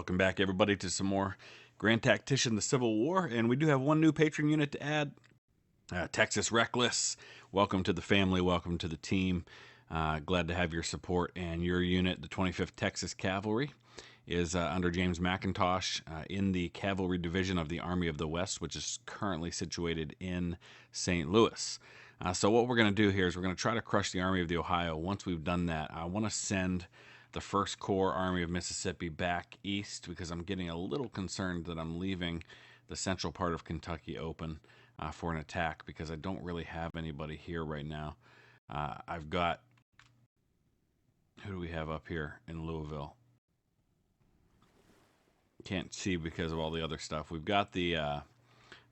Welcome back, everybody, to some more Grand Tactician, the Civil War. And we do have one new patron unit to add, Texas Reckless. Welcome to the family. Welcome to the team. Glad to have your support. And your unit, the 25th Texas Cavalry, is under James McIntosh in the Cavalry Division of the Army of the West, which is currently situated in St. Louis. So what we're going to do here is we're going to try to crush the Army of the Ohio. Once we've done that, I want to send the 1st Corps Army of Mississippi back east because I'm getting a little concerned that I'm leaving the central part of Kentucky open for an attack because I don't really have anybody here right now. I've got, who do we have up here in Louisville? Can't see because of all the other stuff. We've got the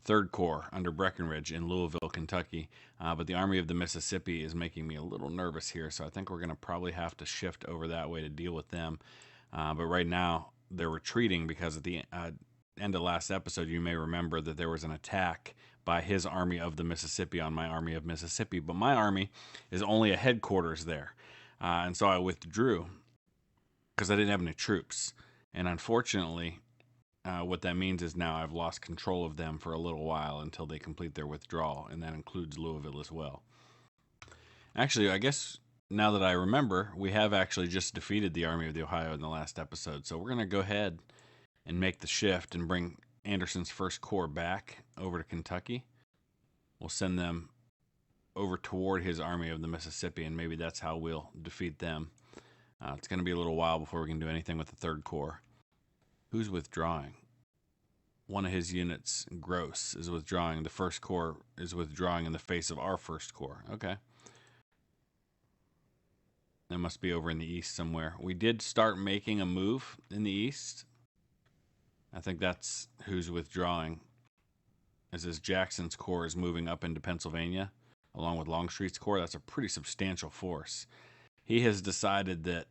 3rd Corps under Breckinridge in Louisville, Kentucky, but the Army of the Mississippi is making me a little nervous here, so I think we're going to probably have to shift over that way to deal with them. But right now, they're retreating because at the end of last episode, you may remember that there was an attack by his Army of the Mississippi on my Army of Mississippi, but my army is only a headquarters there, and so I withdrew because I didn't have any troops, and unfortunately, what that means is now I've lost control of them for a little while until they complete their withdrawal, and that includes Louisville as well. Actually, I guess now that I remember, we have actually just defeated the Army of the Ohio in the last episode, so we're going to go ahead and make the shift and bring Anderson's 1st Corps back over to Kentucky. We'll send them over toward his Army of the Mississippi, and maybe that's how we'll defeat them. It's going to be a little while before we can do anything with the 3rd Corps. Who's withdrawing? One of his units, Gross, is withdrawing. The 1st Corps is withdrawing in the face of our 1st Corps. Okay. That must be over in the east somewhere. We did start making a move in the east. I think that's who's withdrawing. As Jackson's Corps is moving up into Pennsylvania, along with Longstreet's Corps. That's a pretty substantial force. He has decided that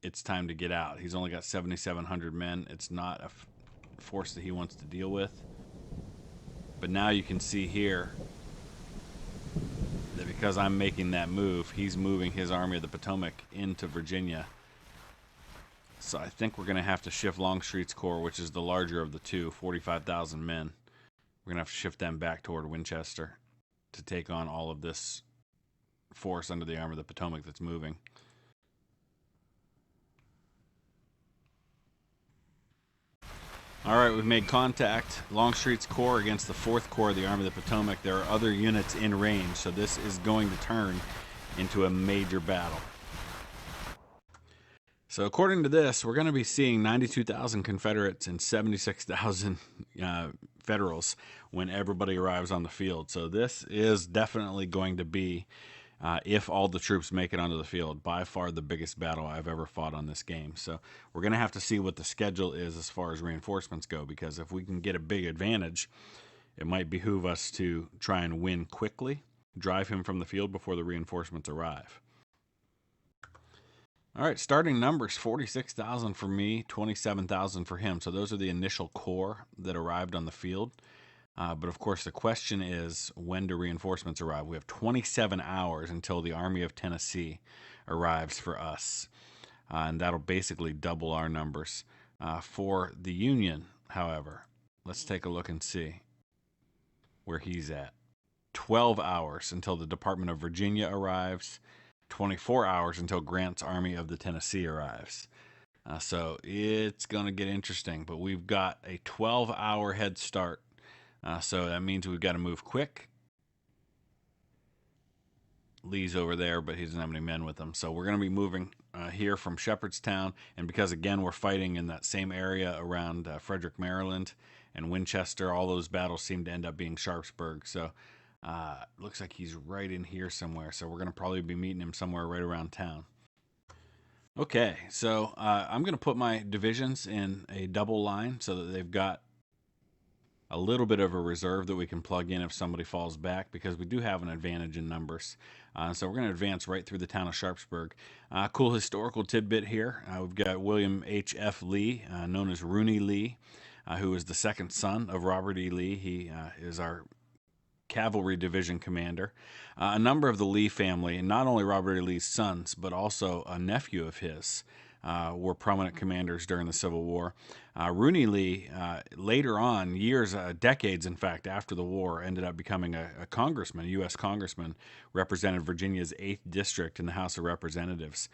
it's time to get out. He's only got 7,700 men. It's not a force that he wants to deal with. But now you can see here that because I'm making that move, he's moving his Army of the Potomac into Virginia. So I think we're going to have to shift Longstreet's Corps, which is the larger of the two, 45,000 men. We're going to have to shift them back toward Winchester to take on all of this force under the Army of the Potomac that's moving. All right, we've made contact. Longstreet's Corps against the 4th Corps of the Army of the Potomac. There are other units in range, so this is going to turn into a major battle. So according to this, we're going to be seeing 92,000 Confederates and 76,000 Federals when everybody arrives on the field. So this is definitely going to be, if all the troops make it onto the field, by far the biggest battle I've ever fought on this game. So we're going to have to see what the schedule is as far as reinforcements go, because if we can get a big advantage, it might behoove us to try and win quickly, drive him from the field before the reinforcements arrive. All right, starting numbers, 46,000 for me, 27,000 for him. So those are the initial corps that arrived on the field. But of course, the question is, when do reinforcements arrive? We have 27 hours until the Army of Tennessee arrives for us. And that'll basically double our numbers. For the Union, however, let's take a look and see where he's at. 12 hours until the Department of Virginia arrives. 24 hours until Grant's Army of the Tennessee arrives. So it's going to get interesting. But we've got a 12-hour head start. So that means we've got to move quick. Lee's over there, but he doesn't have any men with him. So we're going to be moving here from Shepherdstown. And because, again, we're fighting in that same area around Frederick, Maryland, and Winchester, all those battles seem to end up being Sharpsburg. So looks like he's right in here somewhere. So we're going to probably be meeting him somewhere right around town. Okay, so I'm going to put my divisions in a double line so that they've got a little bit of a reserve that we can plug in if somebody falls back, because we do have an advantage in numbers. So we're going to advance right through the town of Sharpsburg. Cool historical tidbit here. We've got William H.F. Lee, known as Rooney Lee, who is the 2nd son of Robert E. Lee. He is our cavalry division commander. A number of the Lee family, and not only Robert E. Lee's sons, but also a nephew of his, were prominent commanders during the Civil War. Rooney Lee, later on, years, decades, in fact, after the war, ended up becoming a congressman, a U.S. congressman, represented Virginia's 8th District in the House of Representatives.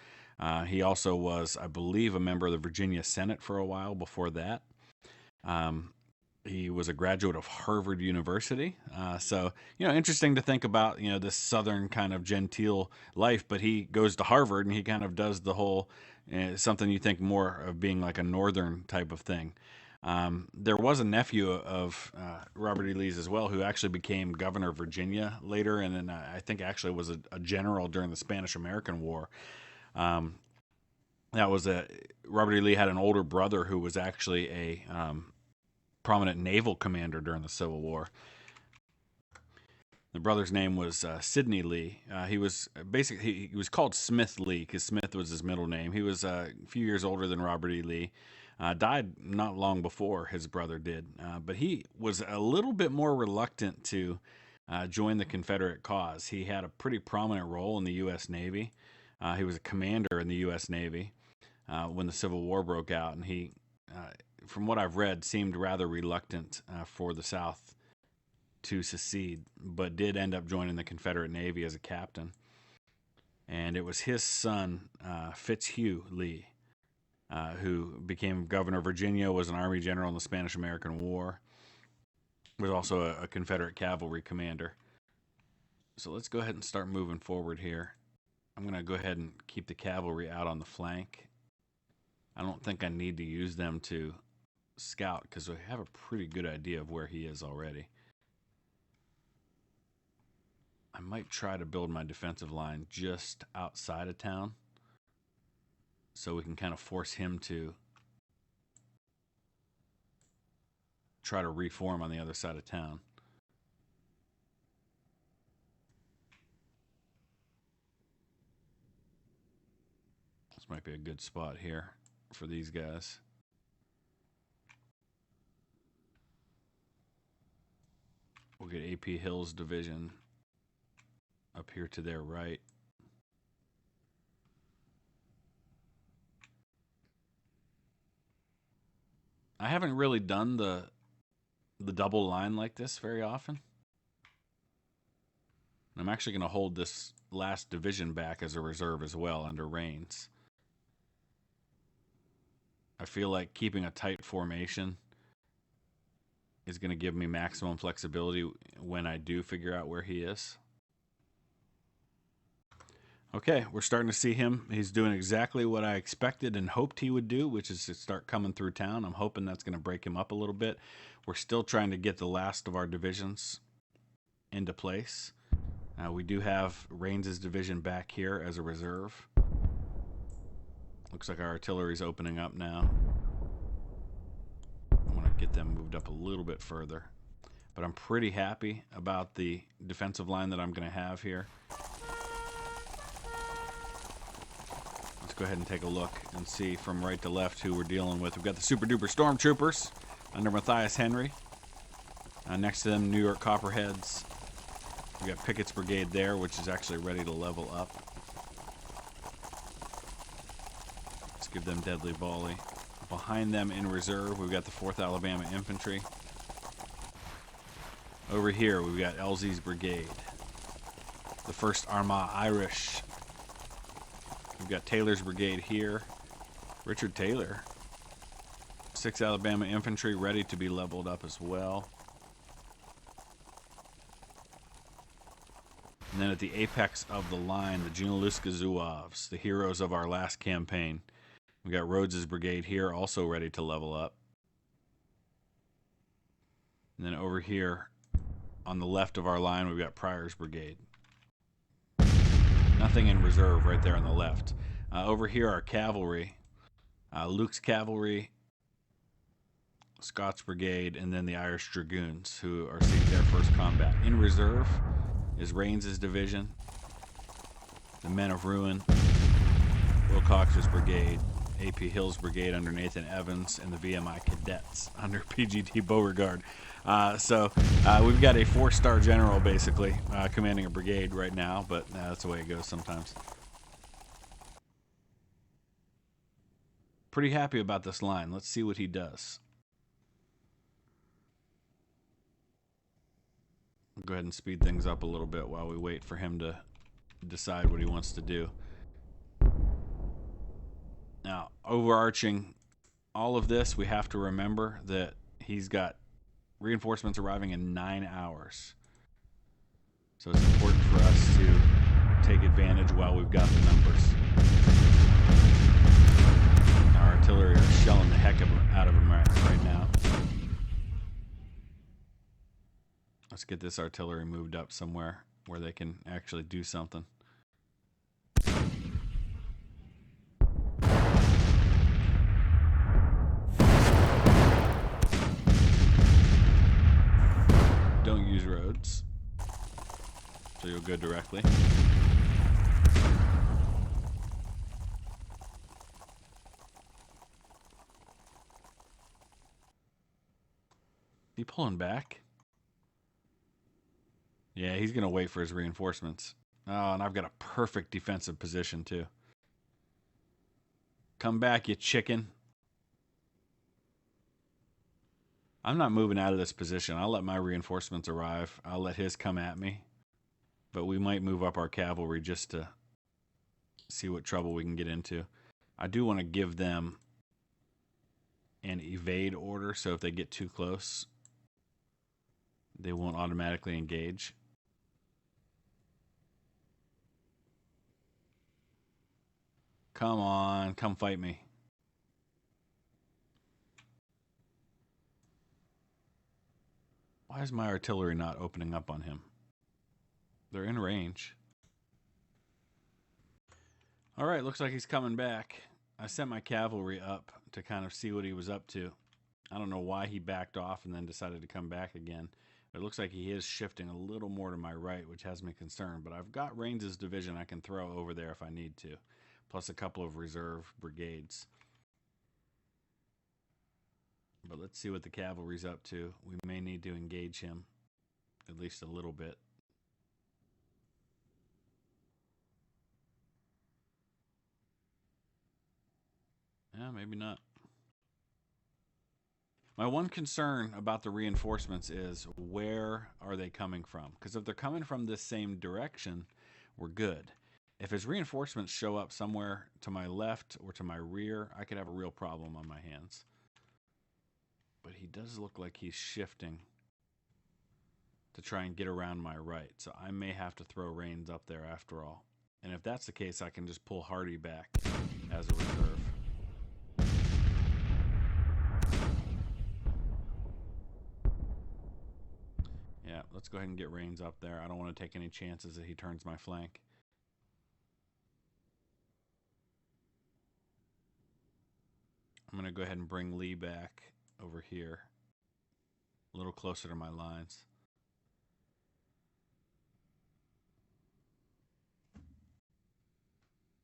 He also was, I believe, a member of the Virginia Senate for a while before that. He was a graduate of Harvard University. So, interesting to think about, this Southern kind of genteel life, but he goes to Harvard and he kind of does the whole, something you think more of being like a Northern type of thing. There was a nephew of Robert E. Lee's as well, who actually became governor of Virginia later, and then I think actually was a general during the Spanish-American War. Robert E. Lee had an older brother who was actually a prominent naval commander during the Civil War. The brother's name was Sidney Lee. He was called Smith Lee because Smith was his middle name. He was a few years older than Robert E. Lee. Died not long before his brother did, but he was a little bit more reluctant to join the Confederate cause. He had a pretty prominent role in the U.S. Navy. He was a commander in the U.S. Navy when the Civil War broke out, and he, from what I've read, seemed rather reluctant for the South to secede, but did end up joining the Confederate Navy as a captain. And it was his son, Fitzhugh Lee, who became governor of Virginia, was an Army general in the Spanish-American War, was also a Confederate cavalry commander. So let's go ahead and start moving forward here. I'm going to go ahead and keep the cavalry out on the flank. I don't think I need to use them to scout because we have a pretty good idea of where he is already. I might try to build my defensive line just outside of town so we can kind of force him to try to reform on the other side of town. This might be a good spot here for these guys. We'll get AP Hill's division up here to their right. I haven't really done the double line like this very often. I'm actually going to hold this last division back as a reserve as well under Rains. I feel like keeping a tight formation is going to give me maximum flexibility when I do figure out where he is. Okay, we're starting to see him. He's doing exactly what I expected and hoped he would do, which is to start coming through town. I'm hoping that's going to break him up a little bit. We're still trying to get the last of our divisions into place. We do have Rains' division back here as a reserve. Looks like our artillery's opening up now. I want to get them moved up a little bit further. But I'm pretty happy about the defensive line that I'm going to have here. Let's go ahead and take a look and see from right to left who we're dealing with. We've got the Super Duper Stormtroopers under Matthias Henry. Next to them, New York Copperheads. We got Pickett's Brigade there, which is actually ready to level up. Let's give them deadly volley. Behind them in reserve, we've got the 4th Alabama Infantry. Over here, we've got Elzey's Brigade. The 1st Armagh Irish. We've got Taylor's Brigade here. Richard Taylor. 6th Alabama Infantry ready to be leveled up as well. And then at the apex of the line, the Junaluska Zouaves, the heroes of our last campaign. We got Rhodes's Brigade here, also ready to level up. And then over here, on the left of our line, we've got Pryor's Brigade. Nothing in reserve right there on the left. Over here, our cavalry. Luke's Cavalry, Scott's Brigade, and then the Irish Dragoons, who are seeing their first combat. In reserve is Rains' division, the Men of Ruin, Wilcox's Brigade, AP Hill's Brigade under Nathan Evans, and the VMI Cadets under PGT Beauregard. So we've got a 4-star general, basically, commanding a brigade right now, but that's the way it goes sometimes. Pretty happy about this line. Let's see what he does. I'll go ahead and speed things up a little bit while we wait for him to decide what he wants to do. Now, overarching all of this, we have to remember that he's got reinforcements arriving in 9 hours. So it's important for us to take advantage while we've got the numbers. Our artillery are shelling the heck out of him right now. Let's get this artillery moved up somewhere where they can actually do something. Don't use roads, so you'll go directly. He pulling back? Yeah, he's going to wait for his reinforcements. Oh, and I've got a perfect defensive position, too. Come back, you chicken. I'm not moving out of this position. I'll let my reinforcements arrive. I'll let his come at me. But we might move up our cavalry just to see what trouble we can get into. I do want to give them an evade order, so if they get too close, they won't automatically engage. Come on, come fight me. Why is my artillery not opening up on him? They're in range. All right, looks like he's coming back. I sent my cavalry up to kind of see what he was up to. I don't know why he backed off and then decided to come back again. It looks like he is shifting a little more to my right, which has me concerned. But I've got Rains' division I can throw over there if I need to, plus a couple of reserve brigades. But let's see what the cavalry's up to. We may need to engage him at least a little bit. Yeah, maybe not. My one concern about the reinforcements is where are they coming from? Because if they're coming from this same direction, we're good. If his reinforcements show up somewhere to my left or to my rear, I could have a real problem on my hands. But he does look like he's shifting to try and get around my right. So I may have to throw Rains up there after all. And if that's the case, I can just pull Hardy back as a reserve. Yeah, let's go ahead and get Rains up there. I don't want to take any chances that he turns my flank. I'm going to go ahead and bring Lee back over here, a little closer to my lines.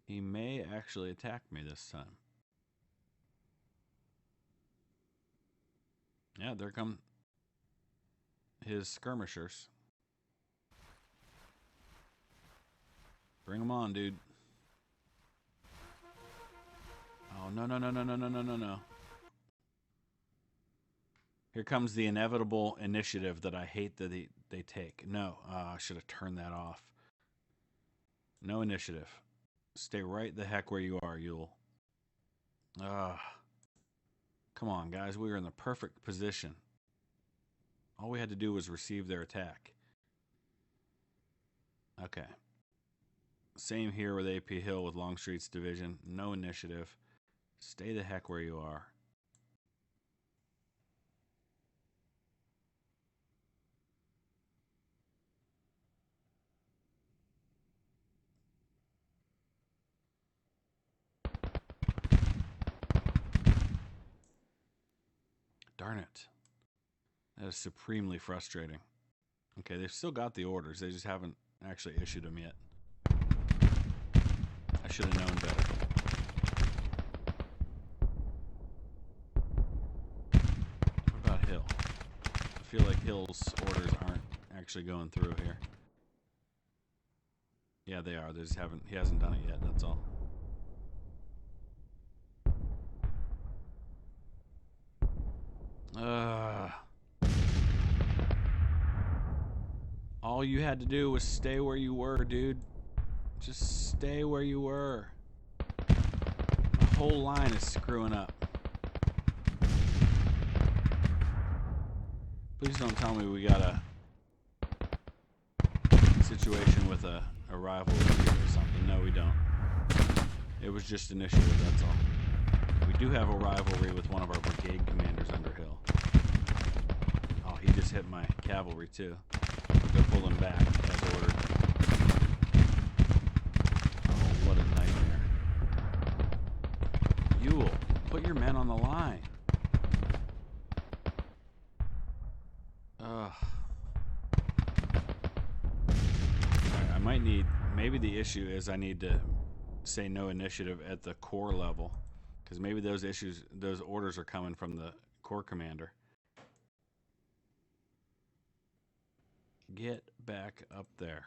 He may actually attack me this time. Yeah, there come his skirmishers. Bring them on, dude. Oh, no, no, no, no, no, no, no, no, no. Here comes the inevitable initiative that I hate that they take. No, I should have turned that off. No initiative. Stay right the heck where you are, Jull. Come on, guys. We were in the perfect position. All we had to do was receive their attack. Okay. Same here with AP Hill with Longstreet's division. No initiative. Stay the heck where you are. Darn it. That is supremely frustrating. Okay, they've still got the orders. They just haven't actually issued them yet. I should have known better. What about Hill? I feel like Hill's orders aren't actually going through here. Yeah, they are. They just haven't. He hasn't done it yet. That's all. All you had to do was stay where you were, dude. Just stay where you were. The whole line is screwing up. Please don't tell me we got a situation with a rivalry or something. No, we don't. It was just initiative, that's all. We do have a rivalry with one of our brigade commanders under Hale. Oh, he just hit my cavalry too. They're pulling back as ordered. Oh, what a nightmare. Jull, put your men on the line. Ugh. I might need, maybe the issue is I need to say no initiative at the corps level, because maybe those orders are coming from the corps commander. Get back up there.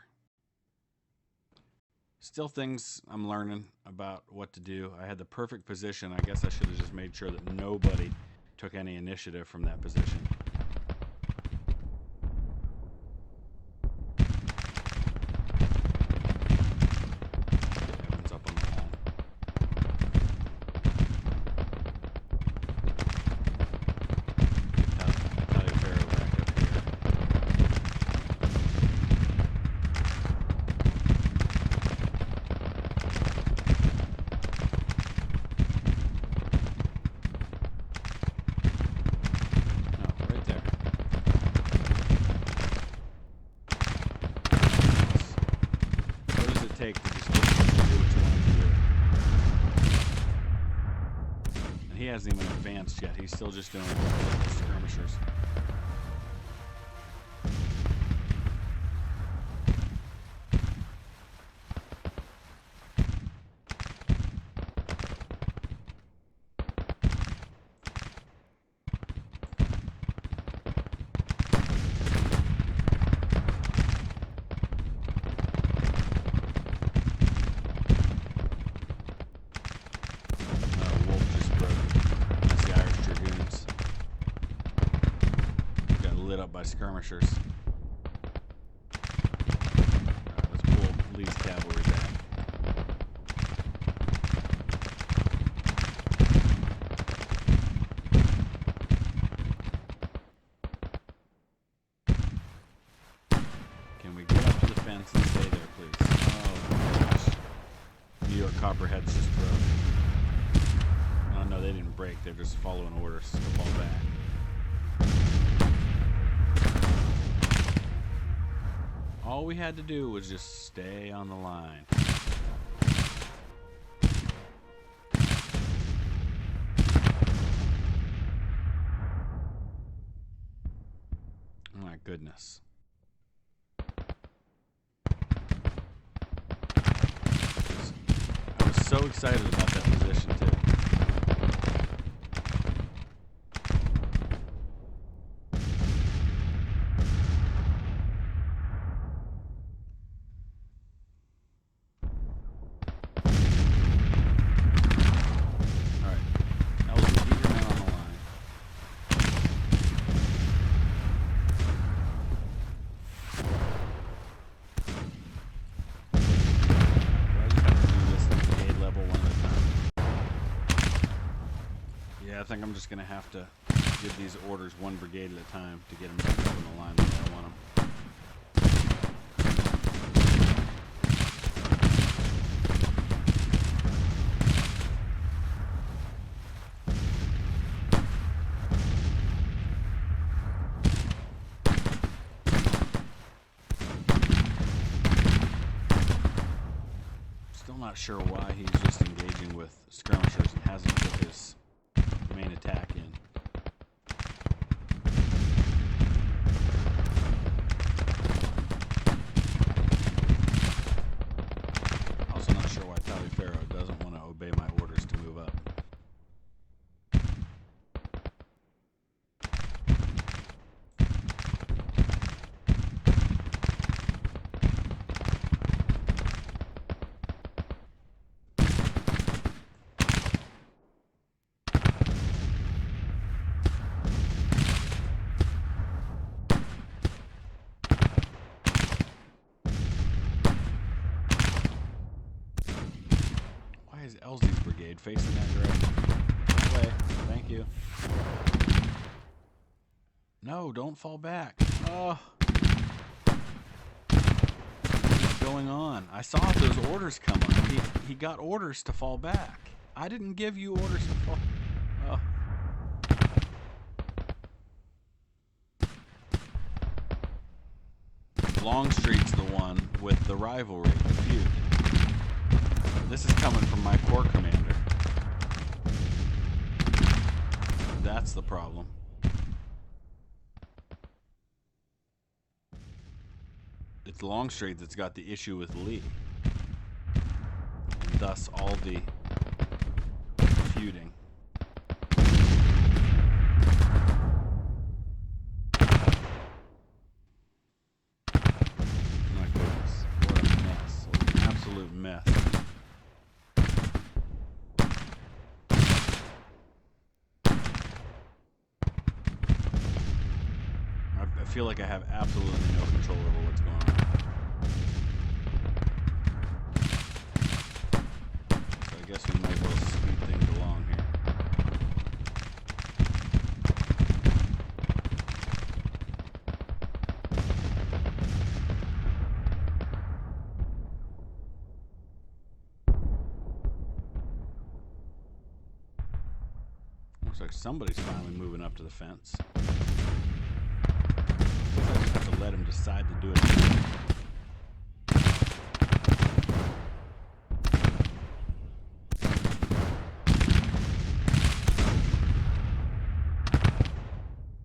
Still things I'm learning about what to do. I had the perfect position. I guess I should have just made sure that nobody took any initiative from that position. Evans up on the line. Take to just do what you want to do. And he hasn't even advanced yet. He's still just doing skirmishers. By skirmishers. Alright, let's pull Lee's cavalry back. Can we get up to the fence and stay there, please? Oh my gosh. New York Copperheads just broke. Oh no, they didn't break. They're just following orders to fall back. All we had to do was just stay on the line. Oh my goodness. I was so excited about that position too. I think I'm just going to have to give these orders one brigade at a time to get them back up in the line the way I want them. Still not sure why he's just engaging with skirmishers and hasn't put his main attack in. Also not sure why Taliaferro doesn't want to obey my orders to move up. is Elsie's brigade facing that direction? That way. Thank you. No, don't fall back. Oh. What's going on? I saw those orders come up. He got orders to fall back. I didn't give you orders to fall. Oh. Longstreet's the one with the rivalry, the feud. This is coming from my corps commander. That's the problem. It's Longstreet that's got the issue with Lee. And thus all the feuding. My goodness. What a mess. What an absolute mess. I feel like I have absolutely no control over what's going on. So I guess we might as well speed things along here. Looks like somebody's finally moving up to the fence. I just have to let him decide to do it.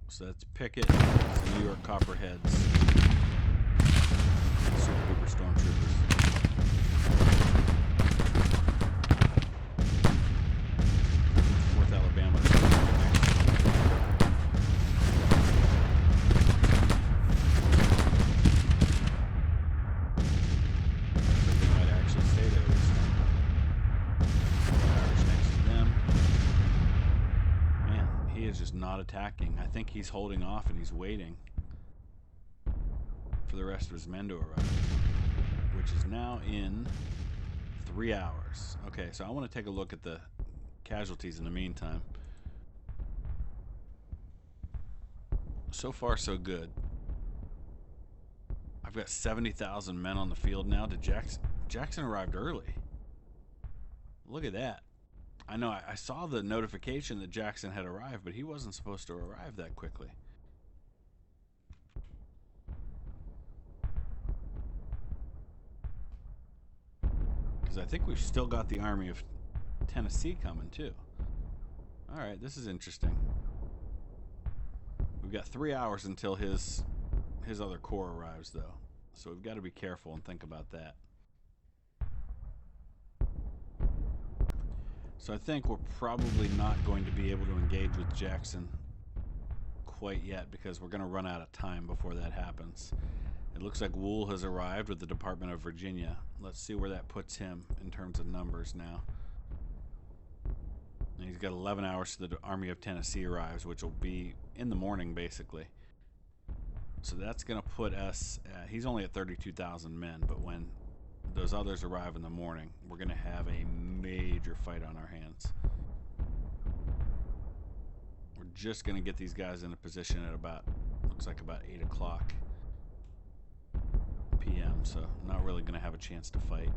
So that's Pickett, it's New York Copperheads, Super Duper Stormtroopers. Fourth Alabama. Not attacking. I think he's holding off and he's waiting for the rest of his men to arrive, which is now in 3 hours. Okay, so I want to take a look at the casualties in the meantime. So far, so good. I've got 70,000 men on the field now. Did Jackson arrived early. Look at that. I know, I saw the notification that Jackson had arrived, but he wasn't supposed to arrive that quickly. Because I think we've still got the Army of Tennessee coming, too. Alright, this is interesting. We've got 3 hours until his other corps arrives, though. So we've got to be careful and think about that. So I think we're probably not going to be able to engage with Jackson quite yet because we're going to run out of time before that happens. It looks like Wool has arrived with the Department of Virginia. Let's see where that puts him in terms of numbers now. And he's got 11 hours to the Army of Tennessee arrives, which will be in the morning basically. So that's going to put us, he's only at 32,000 men, but when those others arrive in the morning, we're going to have a major fight on our hands. We're just going to get these guys in a position at about, looks like about 8 o'clock p.m., so not really going to have a chance to fight.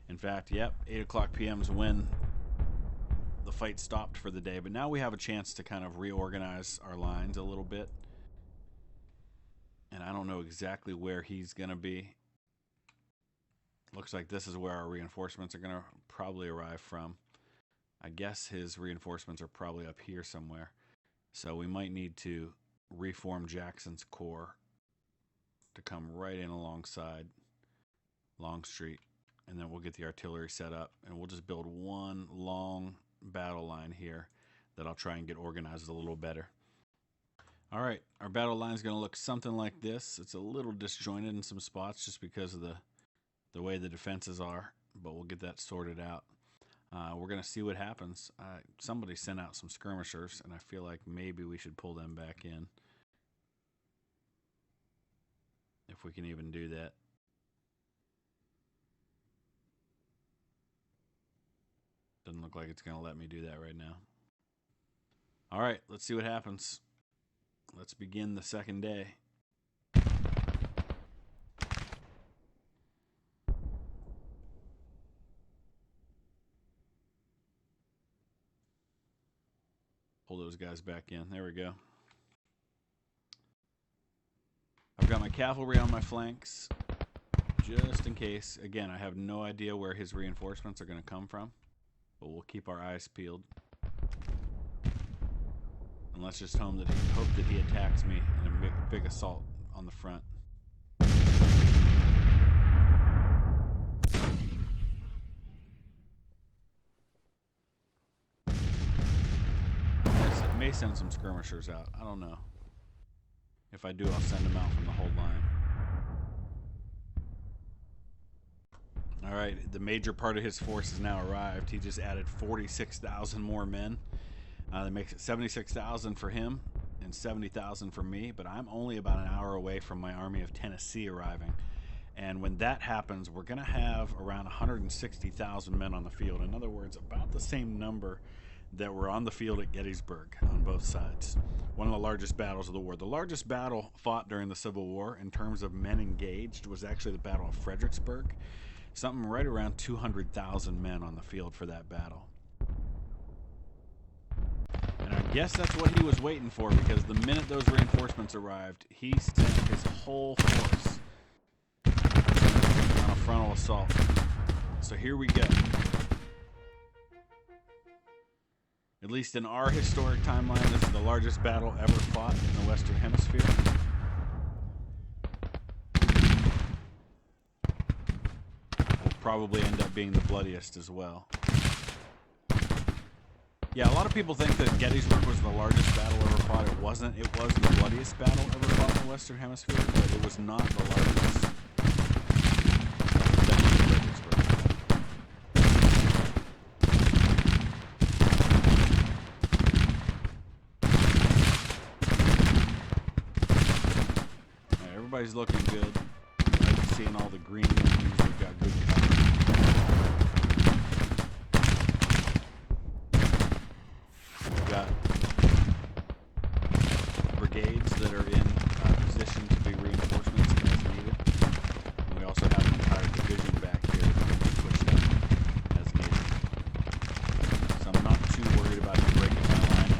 In fact, yep, 8 o'clock p.m. is when the fight stopped for the day, but now we have a chance to kind of reorganize our lines a little bit. And I don't know exactly where he's going to be. Looks like this is where our reinforcements are going to probably arrive from. I guess his reinforcements are probably up here somewhere. So we might need to reform Jackson's corps to come right in alongside Longstreet. And then we'll get the artillery set up. And we'll just build one long battle line here that I'll try and get organized a little better. All right, our battle line is going to look something like this. It's a little disjointed in some spots just because of the way the defenses are, but we'll get that sorted out. We're going to see what happens. Somebody sent out some skirmishers, and I feel like maybe we should pull them back in. If we can even do that. Doesn't look like it's going to let me do that right now. All right, let's see what happens. Let's begin the second day. Pull those guys back in. There we go. I've got my cavalry on my flanks, just in case. Again, I have no idea where his reinforcements are going to come from, but we'll keep our eyes peeled. And let's just hope that he attacks me in a big assault on the front. I may send some skirmishers out. I don't know. If I do, I'll send them out from the whole line. All right, the major part of his force has now arrived. He just added 46,000 more men. That makes it 76,000 for him and 70,000 for me, but I'm only about an hour away from my army of Tennessee arriving. And when that happens, we're going to have around 160,000 men on the field. In other words, about the same number that were on the field at Gettysburg on both sides. One of the largest battles of the war. The largest battle fought during the Civil War in terms of men engaged was actually the Battle of Fredericksburg. Something right around 200,000 men on the field for that battle. And I guess that's what he was waiting for, because the minute those reinforcements arrived, he sent his whole force on a frontal assault. So here we go. At least in our historic timeline, this is the largest battle ever fought in the Western Hemisphere. Will probably end up being the bloodiest as well. Yeah, a lot of people think that Gettysburg was the largest battle ever fought. It wasn't. It was the bloodiest battle ever fought in the Western Hemisphere, but it was not the largest. Everybody's looking good. I like seeing all the green ones. We've got good cover. We've got brigades that are in position to be reinforcements as needed. And we also have an entire division back here that can be pushed up as needed. So I'm not too worried about him breaking my line.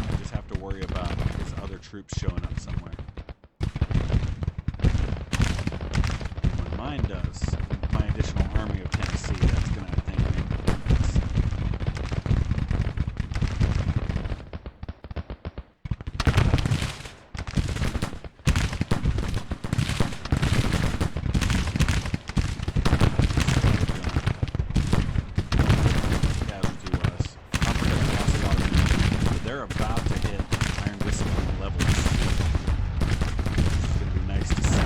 I just have to worry about his other troops showing up somewhere. Mine does. My additional army of Tennessee, that's going to, I think, make a difference. Casualty-wise, they're about to hit iron discipline levels. It's going to be nice to see.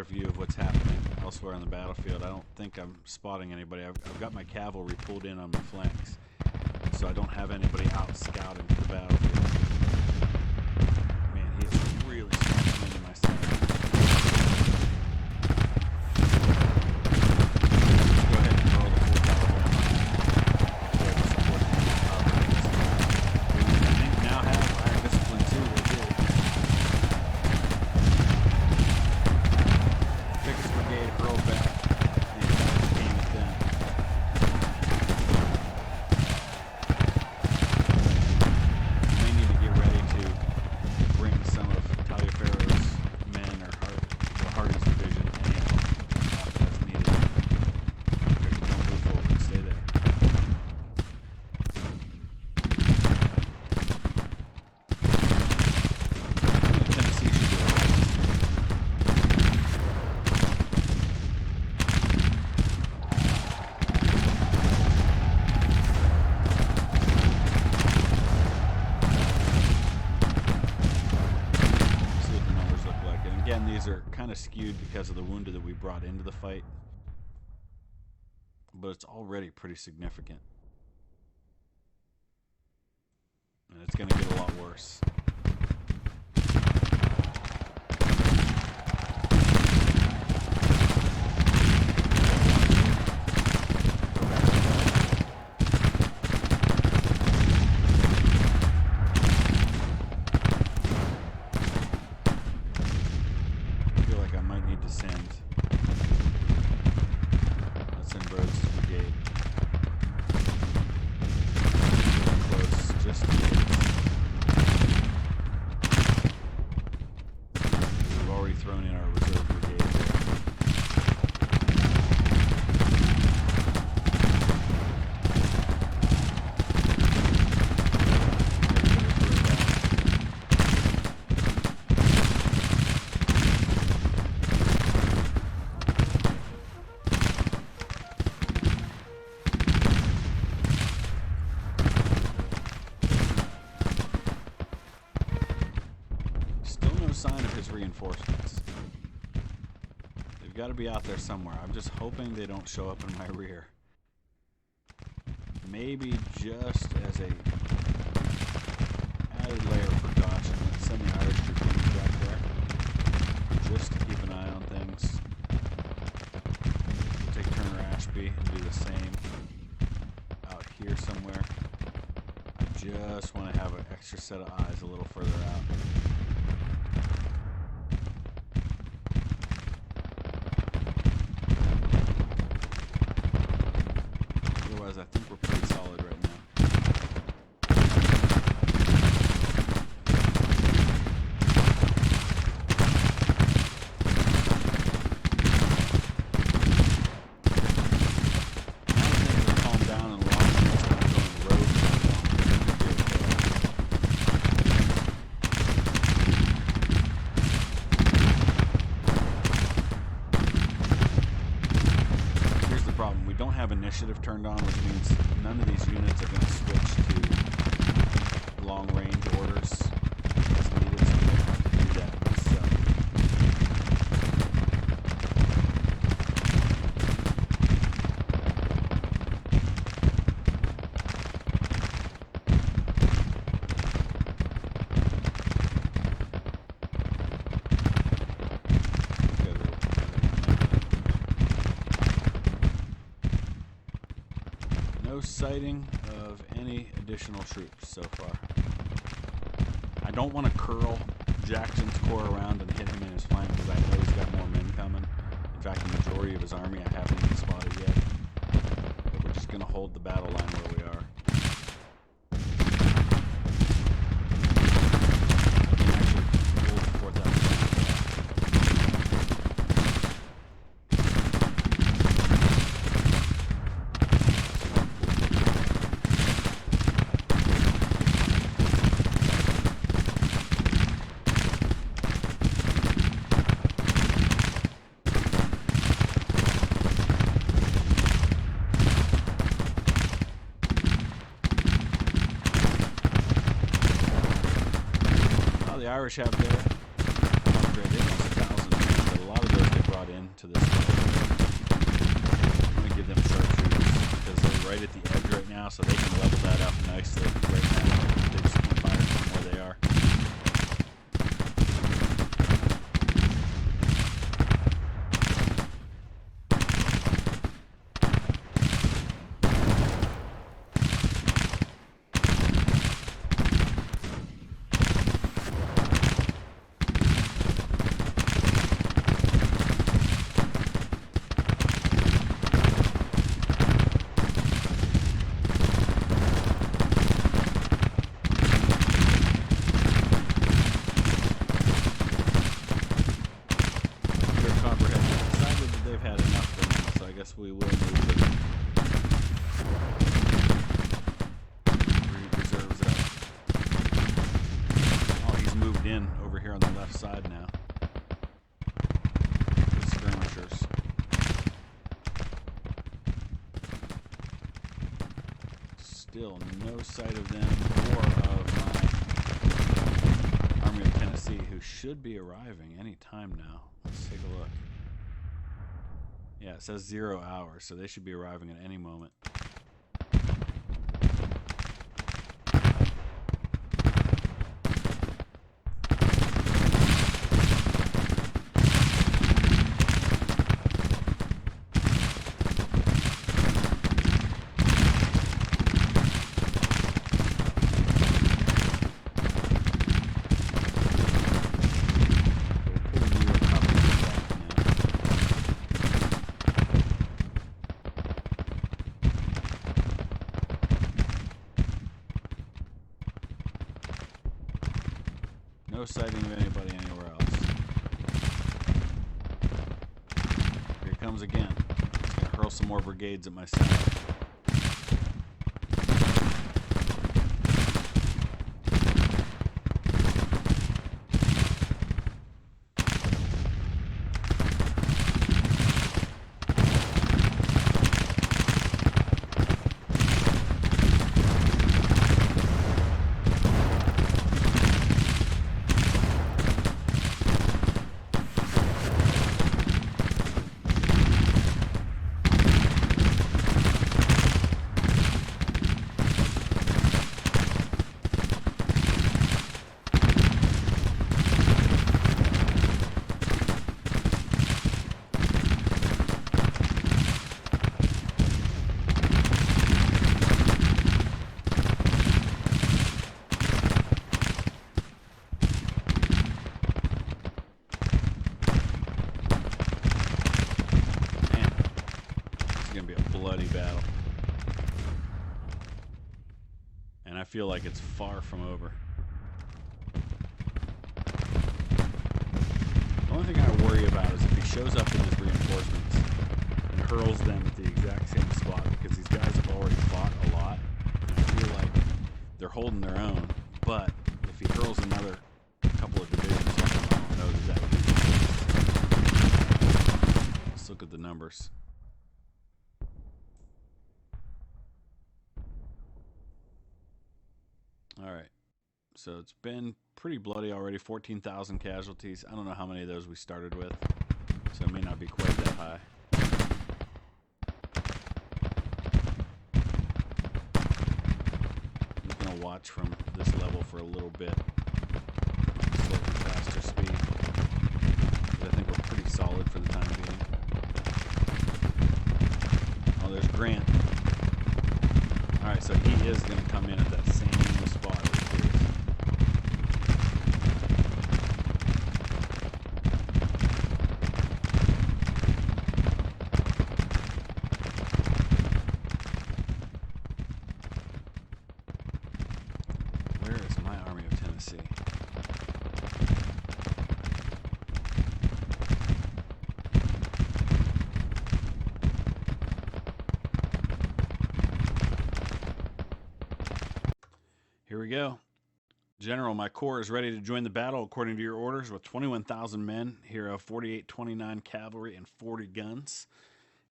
View of what's happening elsewhere on the battlefield. I don't think I'm spotting anybody. I've got my cavalry pulled in on my flanks, so I don't have anybody out scouting the battlefield. Man, he's really starting into my center. Again, these are kind of skewed because of the wounded that we brought into the fight. But it's already pretty significant. And it's going to get a lot worse. Reinforcements. They've got to be out there somewhere. I'm just hoping they don't show up in my rear. Maybe just as a added layer of precaution, let's send the Irish troops back there. Just to keep an eye on things. We'll take Turner Ashby and do the same out here somewhere. I just want to have an extra set of eyes a little further out. I think we're pretty solid right now. Calm down and lock in the road. Here's the problem. We don't have initiative turned on, which means none of these units are going to switch to long-range orders as needed, so we don't have to do that. No sighting of any additional troops so far. I don't want to curl Jackson's corps around and hit him in his flank because I know he's got more men coming. In fact, the majority of his army I haven't even spotted yet. But we're just going to hold the battle line where we are. Irish have their upgrade. They lost 1,000 men, but a lot of those they brought into this. I'm going to give them sharpshooters because they're right at the edge right now, so they can level that up nicely right now. They just can fire from where they are. We will move the reserves up. Oh, he's moved in over here on the left side now. The skirmishers. Still no sight of them or of my Army of Tennessee, who should should be arriving any time now. Let's take a look. Yeah, it says 0 hours, so they should be arriving at any moment. No sighting of anybody anywhere else. Here it comes again. He's gonna hurl some more brigades at my side. I feel like it's far from over. The only thing I worry about is if he shows up with his reinforcements and hurls them at the exact same spot, because these guys have already fought a lot, and I feel like they're holding their own, but if he hurls another couple of divisions, I don't know that would be the case. Let's look at the numbers. All right, so it's been pretty bloody already, 14,000 casualties. I don't know how many of those we started with, so it may not be quite that high. I'm going to watch from this level for a little bit, slightly faster speed, but I think we're pretty solid for the time being. Oh, there's Grant. All right, so he is going to come in at that same spot. Where is my Army of Tennessee? Here we go. General, my corps is ready to join the battle according to your orders with 21,000 men, here of 4829 cavalry and 40 guns.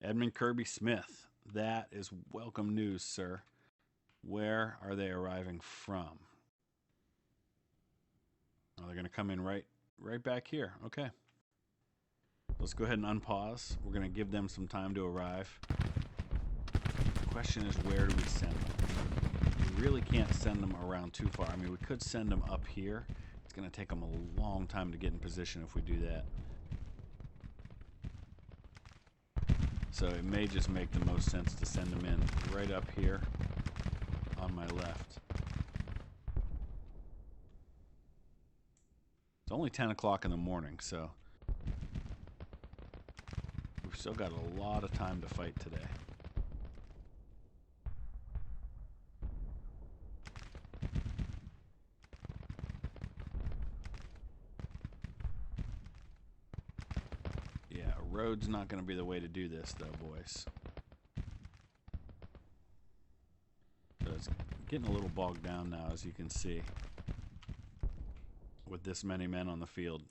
Edmund Kirby Smith. That is welcome news, sir. Where are they arriving from? Oh, they're going to come in right back here. Okay. Let's go ahead and unpause. We're going to give them some time to arrive. The question is, where do we send them? We really can't send them around too far. I mean, we could send them up here. It's going to take them a long time to get in position if we do that. So it may just make the most sense to send them in right up here on my left. It's only 10 o'clock in the morning, so we've still got a lot of time to fight today. Yeah, road's not going to be the way to do this, though, boys. So it's getting a little bogged down now, as you can see, with this many men on the field.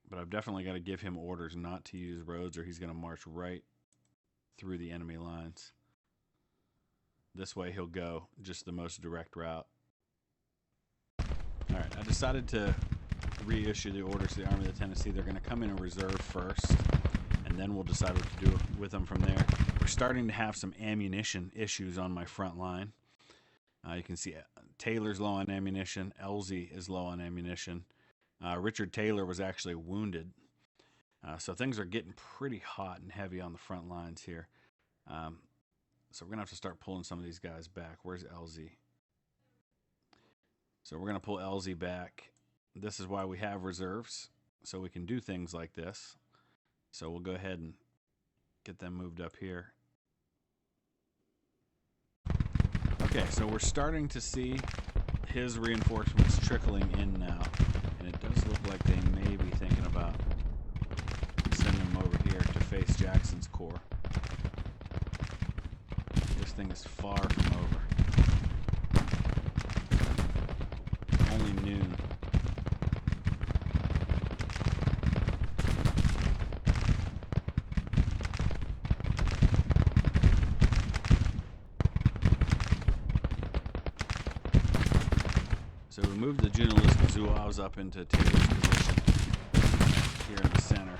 But I've definitely got to give him orders not to use roads, or he's going to march right through the enemy lines. This way he'll go just the most direct route. Alright, I decided to reissue the orders to the Army of the Tennessee. They're going to come in reserve first, and then we'll decide what to do with them from there. We're starting to have some ammunition issues on my front line. You can see Taylor's low on ammunition. Elsie is low on ammunition. Richard Taylor was actually wounded. So things are getting pretty hot and heavy on the front lines here. So we're going to have to start pulling some of these guys back. Where's Elsie? So we're going to pull Elsie back. This is why we have reserves, so we can do things like this. So we'll go ahead and get them moved up here. Okay, so we're starting to see his reinforcements trickling in now. And it does look like they may be thinking about sending them over here to face Jackson's corps. This thing is far from over. Only noon. So we moved the Journalistic Zouaves up into Taylor's position here in the center.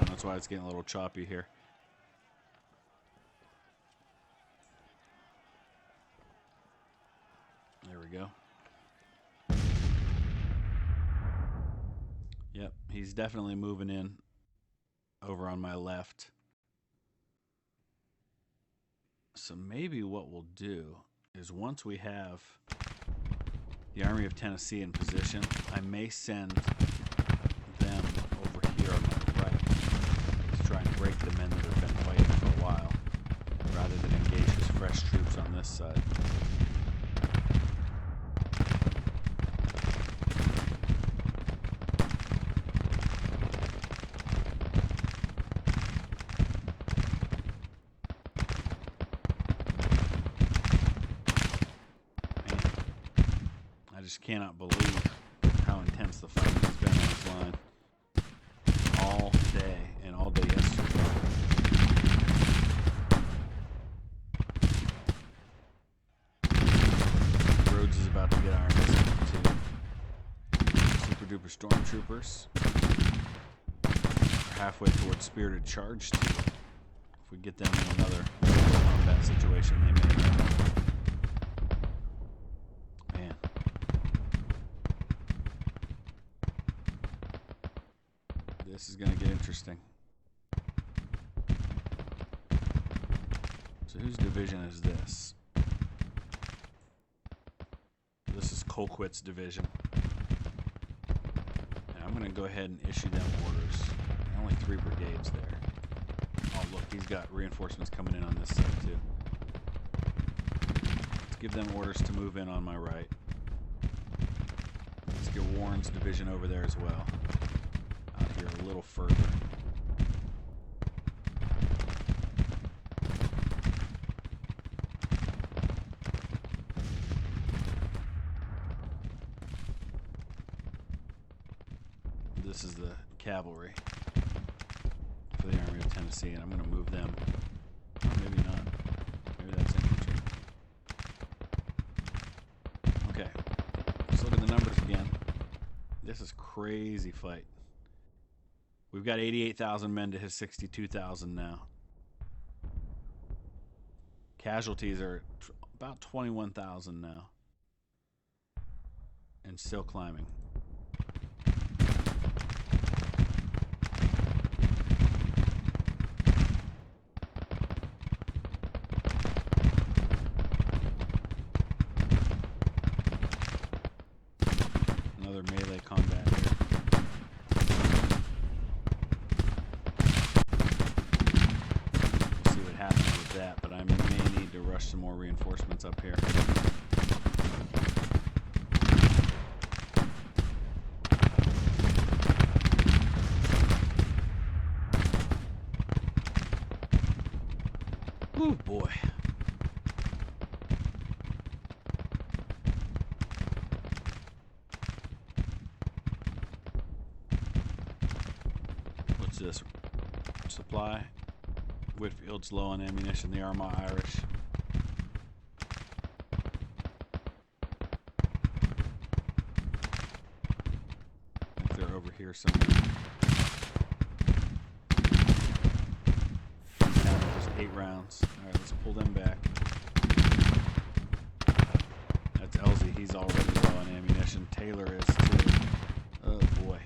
That's why it's getting a little choppy here. There we go. Yep, he's definitely moving in over on my left. So maybe what we'll do is once we have the Army of Tennessee in position, I may send them over here on my right to try and break the men that have been fighting for a while, rather than engage with fresh troops on this side. I just cannot believe how intense the fight has been on this line all day and all day yesterday. Rhodes is about to get our super duper stormtroopers. We're halfway towards Spirited Charge 2. If we get them in another combat situation, they may know. This is going to get interesting. So whose division is this? This is Colquitt's division. And I'm going to go ahead and issue them orders. There are only 3 brigades there. Oh look, he's got reinforcements coming in on this side too. Let's give them orders to move in on my right. Let's get Warren's division over there as well. Here a little further. This is the cavalry for the Army of Tennessee, and I'm going to move them. Oh, maybe not. Maybe that's infantry. Okay, let's look at the numbers again. This is crazy fight. We've got 88,000 men to his 62,000 now. Casualties are about 21,000 now. And still climbing. Another melee combat here. But I may need to rush some more reinforcements up here. Ooh, boy. What's this? supply. Whitfield's low on ammunition. The Armagh Irish. I think they're over here somewhere. Just 8 rounds. Alright, let's pull them back. That's Elsie. He's already low on ammunition. Taylor is too. Oh boy.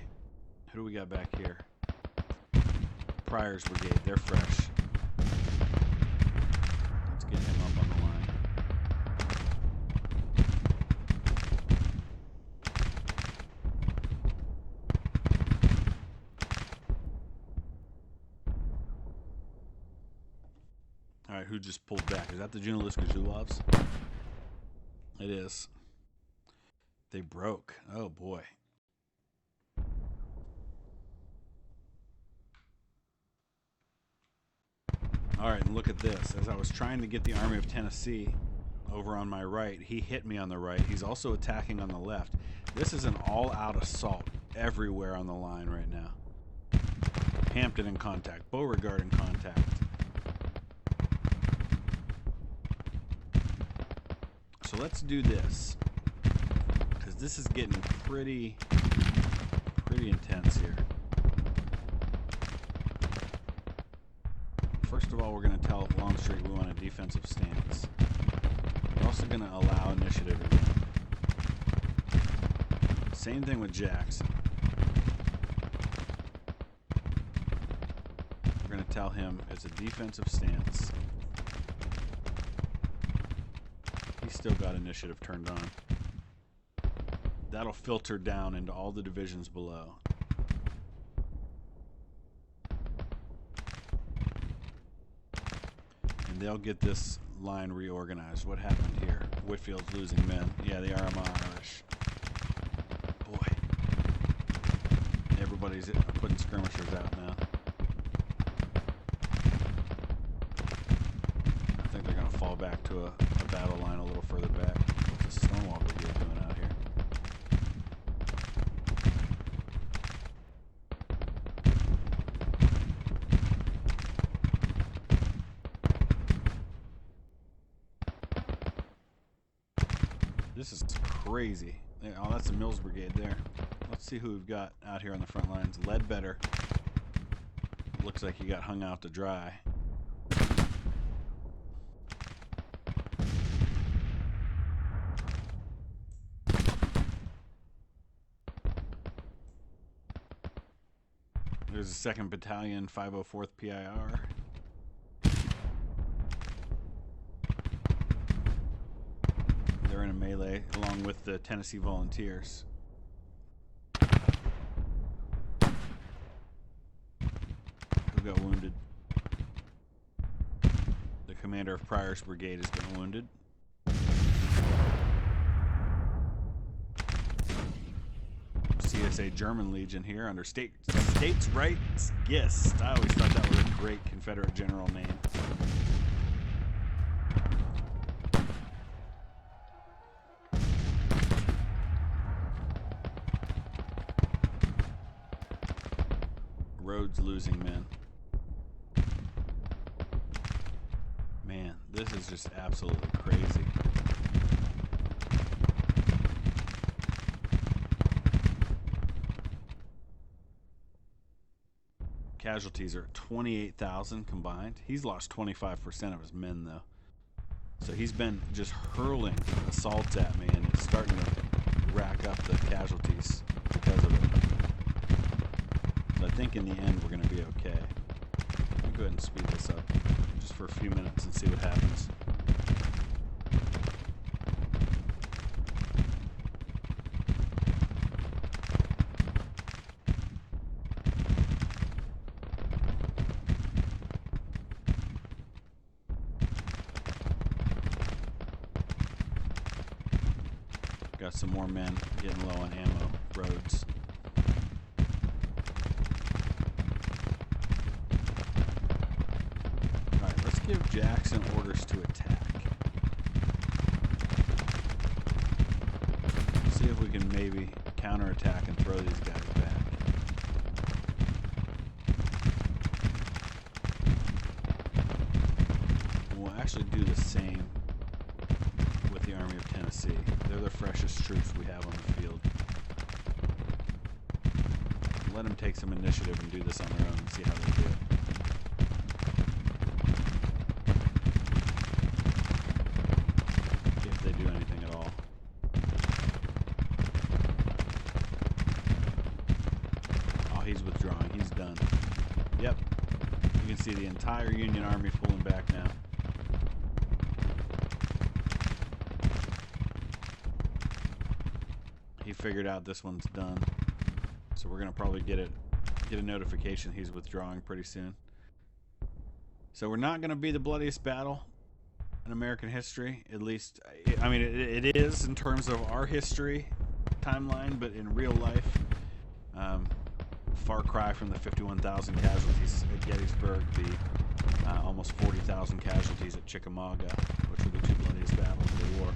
Who do we got back here? Pryor's Brigade. They're fresh. Let's get him up on the line. Alright, who just pulled back? Is that the Junaluska Zulovs? It is. They broke. Oh boy. Alright, and look at this. As I was trying to get the Army of Tennessee over on my right, he hit me on the right. He's also attacking on the left. This is an all-out assault everywhere on the line right now. Hampton in contact. Beauregard in contact. So let's do this. Because this is getting pretty intense here. First of all, we're going to tell Longstreet we want a defensive stance. We're also going to allow initiative again. Same thing with Jackson. We're going to tell him it's a defensive stance. He's still got initiative turned on. That'll filter down into all the divisions below. And they'll get this line reorganized. What happened here? Whitfield's losing men. Yeah, they are Irish. Boy. Everybody's putting skirmishers out now. I think they're going to fall back to a battle line a little further back. What's the Stonewall Brigade doing out here? This is crazy. Oh, that's the Mills Brigade there. Let's see who we've got out here on the front lines. Ledbetter. Looks like he got hung out to dry. There's a 2nd Battalion, 504th PIR. They're in a melee along with the Tennessee Volunteers. Who got wounded? The commander of Pryor's Brigade has been wounded. CSA German Legion here under States Rights Gist. I always thought that was a great Confederate general name. Rhodes losing men. Man, this is just absolutely crazy. Casualties are 28,000 combined. He's lost 25% of his men, though. So he's been just hurling assaults at me, and it's starting to rack up the casualties because of it. So I think in the end we're going to be okay. I'll go ahead and speed this up just for a few minutes and see what happens. Got some more men getting low on ammo. Roads. Alright, let's give Jackson orders to attack. See if we can maybe counterattack and throw these guys back. actually do the same with the Army of Tennessee. They're the freshest troops we have on the field. Let them take some initiative and do this on their own and see how they do it. If they do anything at all. Oh, he's withdrawing. He's done. Yep. You can see the entire Union Army pulling back now. He figured out this one's done. So we're going to probably get a notification he's withdrawing pretty soon. So we're not going to be the bloodiest battle in American history. At least, I mean, it is in terms of our history timeline, but in real life, far cry from the 51,000 casualties at Gettysburg, the almost 40,000 casualties at Chickamauga, which were the two bloodiest battles of the war.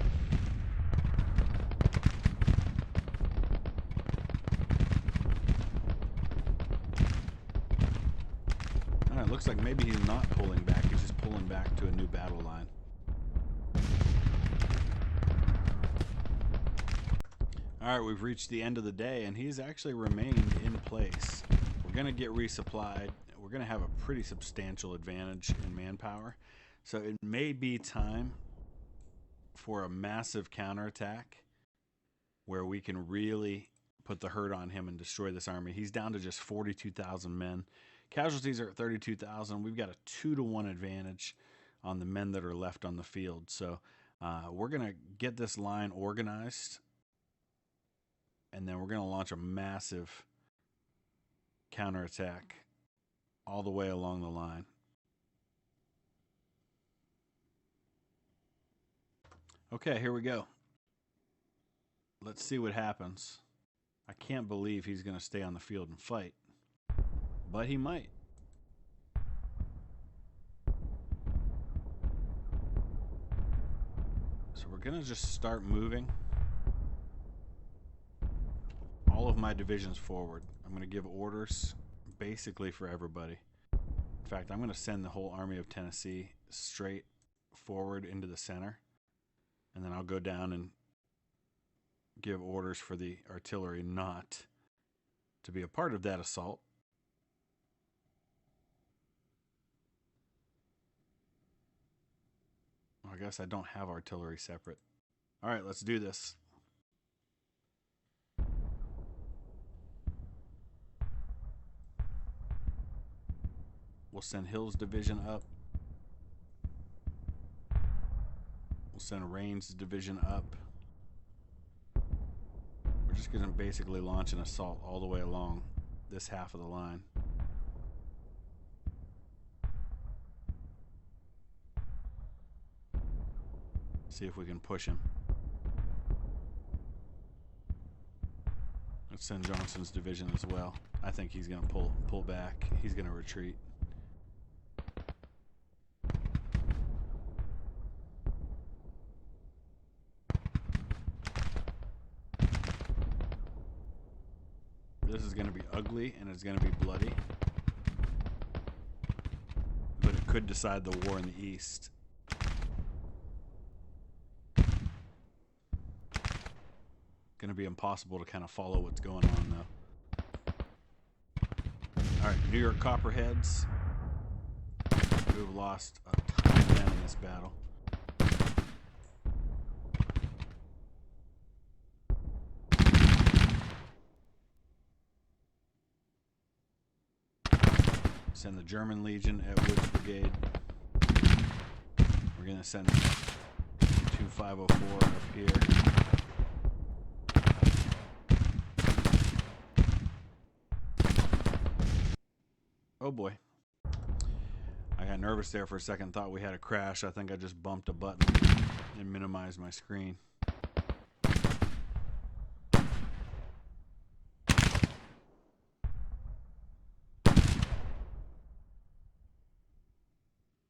It looks like maybe he's not pulling back, he's just pulling back to a new battle line. Alright, we've reached the end of the day, and he's actually remained in place. We're going to get resupplied. We're going to have a pretty substantial advantage in manpower. So it may be time for a massive counterattack where we can really put the hurt on him and destroy this army. He's down to just 42,000 men. Casualties are at 32,000. We've got a 2-to-1 advantage on the men that are left on the field. So we're going to get this line organized, and then we're going to launch a massive counterattack all the way along the line. Okay, here we go. Let's see what happens. I can't believe he's going to stay on the field and fight. But he might. So we're going to just start moving all of my divisions forward. I'm going to give orders basically for everybody. In fact, I'm going to send the whole Army of Tennessee straight forward into the center. And then I'll go down and give orders for the artillery not to be a part of that assault. I guess I don't have artillery separate. All right, let's do this. We'll send Hill's division up. We'll send Rains' division up. We're just going to basically launch an assault all the way along this half of the line. See if we can push him. Let's send Johnson's division as well. I think he's going to pull back. He's going to retreat. This is going to be ugly and it's going to be bloody. But it could decide the war in the East. Going to be impossible to kind of follow what's going on, though. All right, New York Copperheads. We've lost a ton of men in this battle. Send the German Legion at Woods Brigade. We're going to send 2504 up here. Oh boy. I got nervous there for a second, thought we had a crash. I think I just bumped a button and minimized my screen.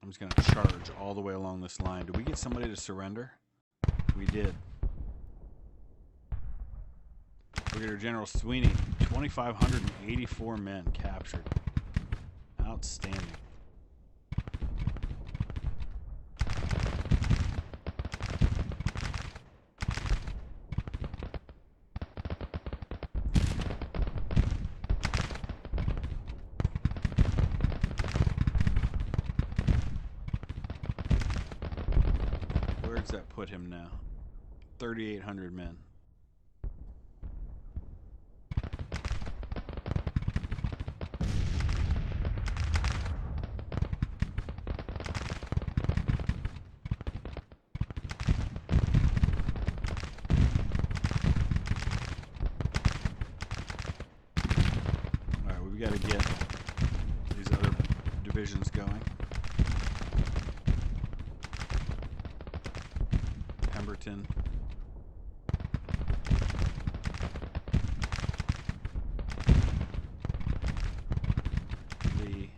I'm just going to charge all the way along this line. Did we get somebody to surrender? We did. Brigadier General Sweeney, 2,584 men captured. Outstanding. Where's that put him now? 3,800 men. Alright, we've got to get these other divisions going. Pemberton. Lee.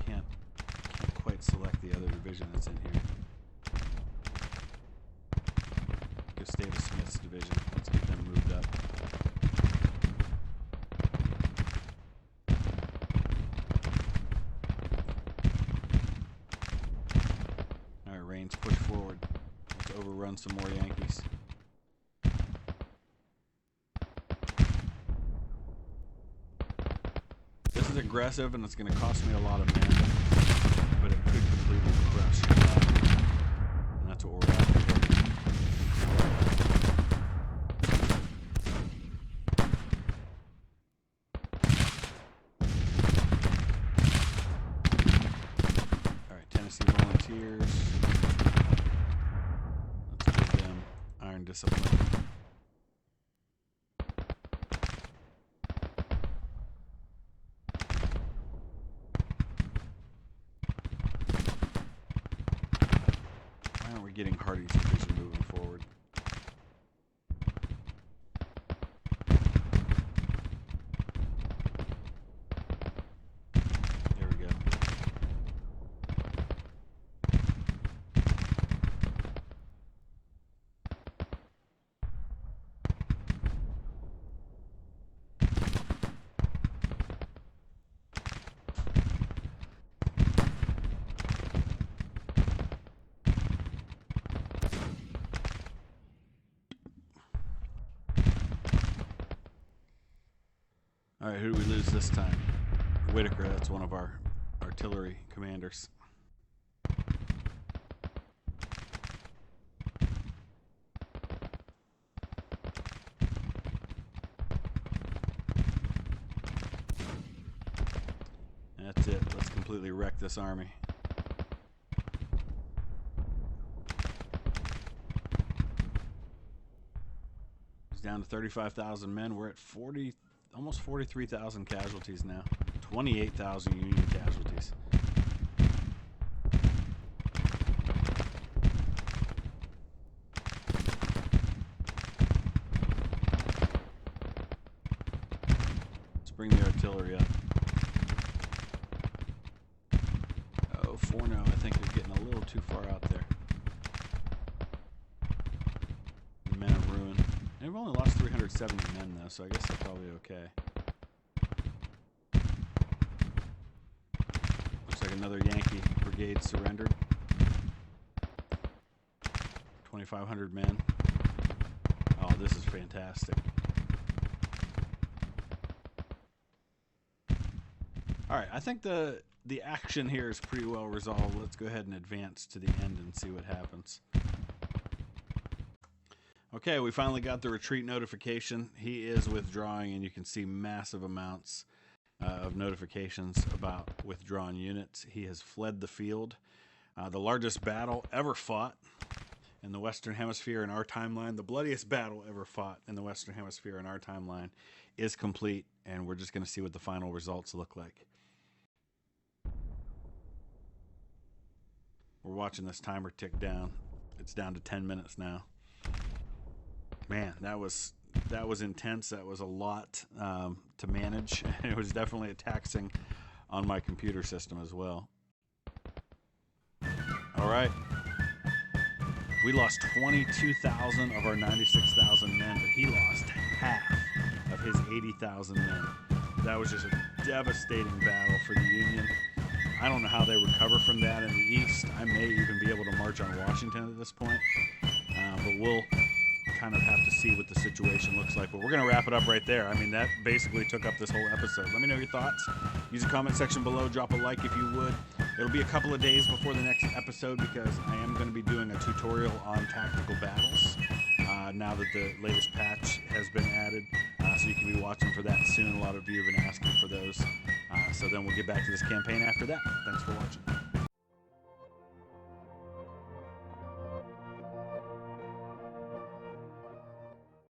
Can't quite select the other division that's in here. Gustav Smith's division. Let's get them moved up. Push forward. Let's overrun some more Yankees. This is aggressive and it's going to cost me a lot of men, but it could completely crush that. And that's what we're after. Alright, Tennessee Volunteers. Discipline. Why aren't we getting Hardy's division moving forward? There we go. All right, who do we lose this time? Whitaker, that's one of our artillery commanders. That's it. Let's completely wreck this army. It's down to 35,000 men. We're at almost 43,000 casualties now. 28,000 Union casualties. Let's bring the artillery up. Oh, Forno, I think you're getting a little too far out there. The men of ruin. They've only lost 370 men, though, so I guess they're probably okay. Looks like another Yankee brigade surrendered. 2,500 men. Oh, this is fantastic. All right, I think the action here is pretty well resolved. Let's go ahead and advance to the end and see what happens. Okay, we finally got the retreat notification. He is withdrawing, and you can see massive amounts of notifications about withdrawn units. He has fled the field. The largest battle ever fought in the Western Hemisphere in our timeline, the bloodiest battle ever fought in the Western Hemisphere in our timeline, is complete, and we're just going to see what the final results look like. We're watching this timer tick down. It's down to 10 minutes now. Man, that was intense. That was a lot to manage. It was definitely taxing on my computer system as well. All right. We lost 22,000 of our 96,000 men, but he lost half of his 80,000 men. That was just a devastating battle for the Union. I don't know how they recover from that in the East. I may even be able to march on Washington at this point, but we'll kind of have to see what the situation looks like. But we're going to wrap it up right there. I mean, that basically took up this whole episode. Let me know your thoughts. Use the comment section below. Drop a like if you would. It'll be a couple of days before the next episode because I am going to be doing a tutorial on tactical battles now that the latest patch has been added. So you can be watching for that soon. A lot of you have been asking for those. So then we'll get back to this campaign after that. Thanks for watching.